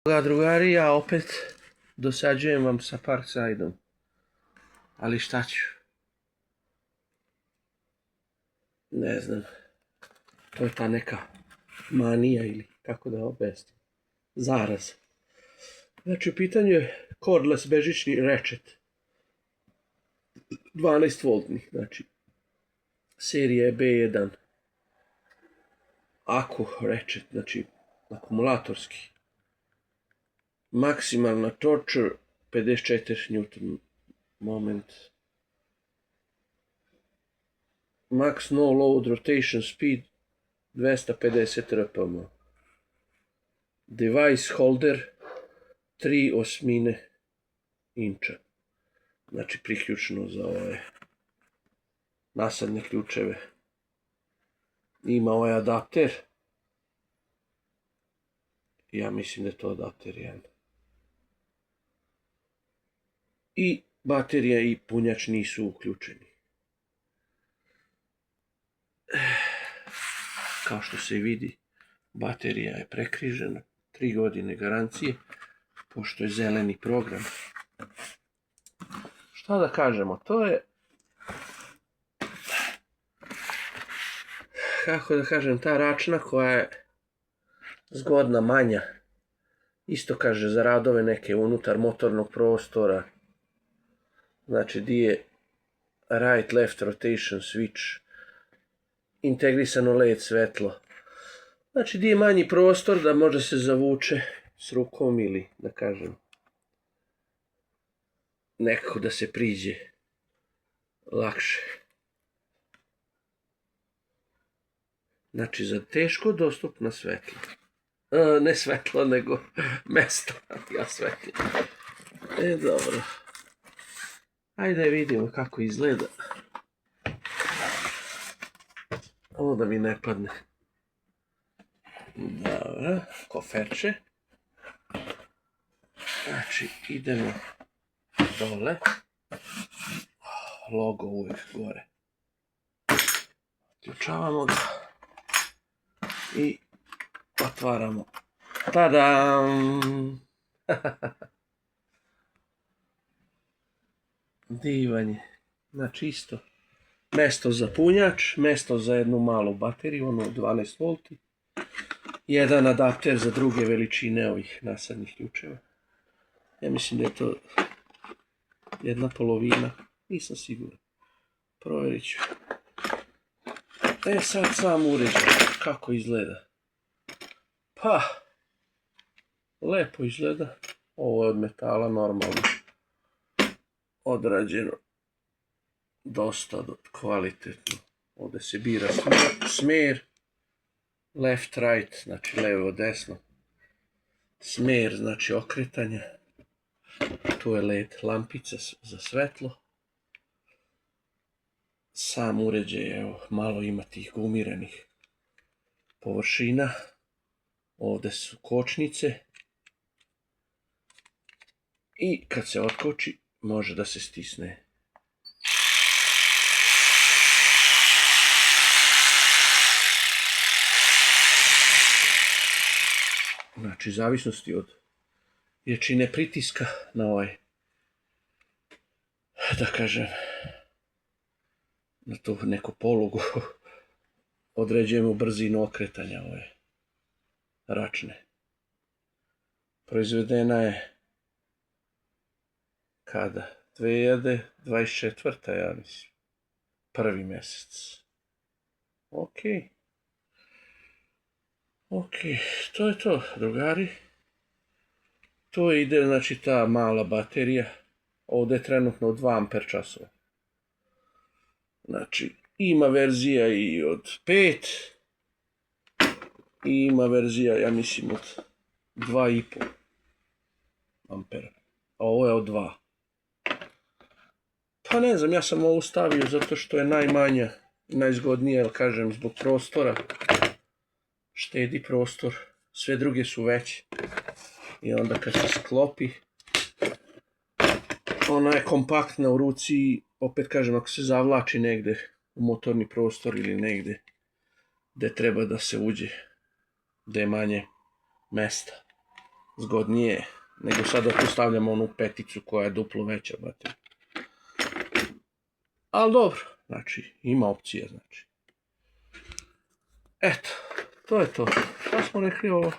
Drugari, ja opet dosađujem vam sa Parksideom, ali šta ću? Ne znam, to je ta neka manija ili kako da objasnim, zaraz. Znači u pitanju je cordless bežični ratchet, 12 voltni, znači serije B1, Aku ratchet, znači akumulatorski. Maksimalna torture 54 Newton moment. Max no load rotation speed 250 rpm. Device holder 3/8 inča. Znači priključno za ove nasadne ključeve. Ima ovaj adapter. Ja mislim da je to adapter 1. I baterija i punjač nisu uključeni. Kao što se vidi, baterija je prekrižena, 3 godine garancije, pošto je zeleni program. Šta da kažemo, to je, kako da kažem, ta račna koja je zgodna, manja. Isto kaže za radove neke unutar motornog prostora. Znači di je right left rotation switch, integrisano LED svetlo. Znači di je manji prostor da može se zavuče s rukom ili da kažem nekako da se priđe lakše. Znači za teško dostupna svetla. Ne svetlo, nego mesto. Ja svetlo. Dobro. Ajde vidimo kako izgleda. Ovo da mi ne padne. Dobro, koferče. Znači idemo dole. Logo uvijek gore. Uključavamo ga. I otvaramo. Tadam! Divan je. Znači isto. Mesto za punjač, mesto za jednu malu bateriju, ono 12 volti. Jedan adapter za druge veličine ovih nasadnih ključeva. Ja mislim da je to 1/2. Nisam siguran. Provjerit ću. Sad sam uređaj. Kako izgleda? Pa, lepo izgleda. Ovo je od metala normalno. Odrađeno. Dosta kvalitetno. Ovdje se bira smer. Left right, znači levo desno. Smer znači okretanje. Tu je LED lampica za svetlo. Sam uređaj, evo, malo ima tih gumiranih površina. Ovdje su kočnice. I kad se otkoči, može da se stisne. Znači, zavisnosti od jačine pritiska na ovaj, da kažem, na tu neku polugu, određujemo brzinu okretanja ove račne. Proizvedena je kada? 2024. ja mislim. 1. mjesec. Ok, to je to, drugari. To ide, znači, ta mala baterija. Ovdje je trenutno 2 amper časova. Znači, ima verzija i od 5. I ima verzija, ja mislim, od 2,5 ampera. A ovo je od 2. Pa ne znam, ja sam ovo stavio zato što je najmanja, najzgodnija, jer kažem, zbog prostora. Štedi prostor, sve druge su veće. I onda kad se sklopi, ona je kompaktna u ruci i opet kažem, ako se zavlači negde u motorni prostor ili negde gde treba da se uđe, gde je manje mesta. zgodnije nego sad da tu stavljamo onu peticu koja je duplo veća baterija. Ali dobro, znači ima opcija, znači. Eto, to je to. Šta smo rekli ovo?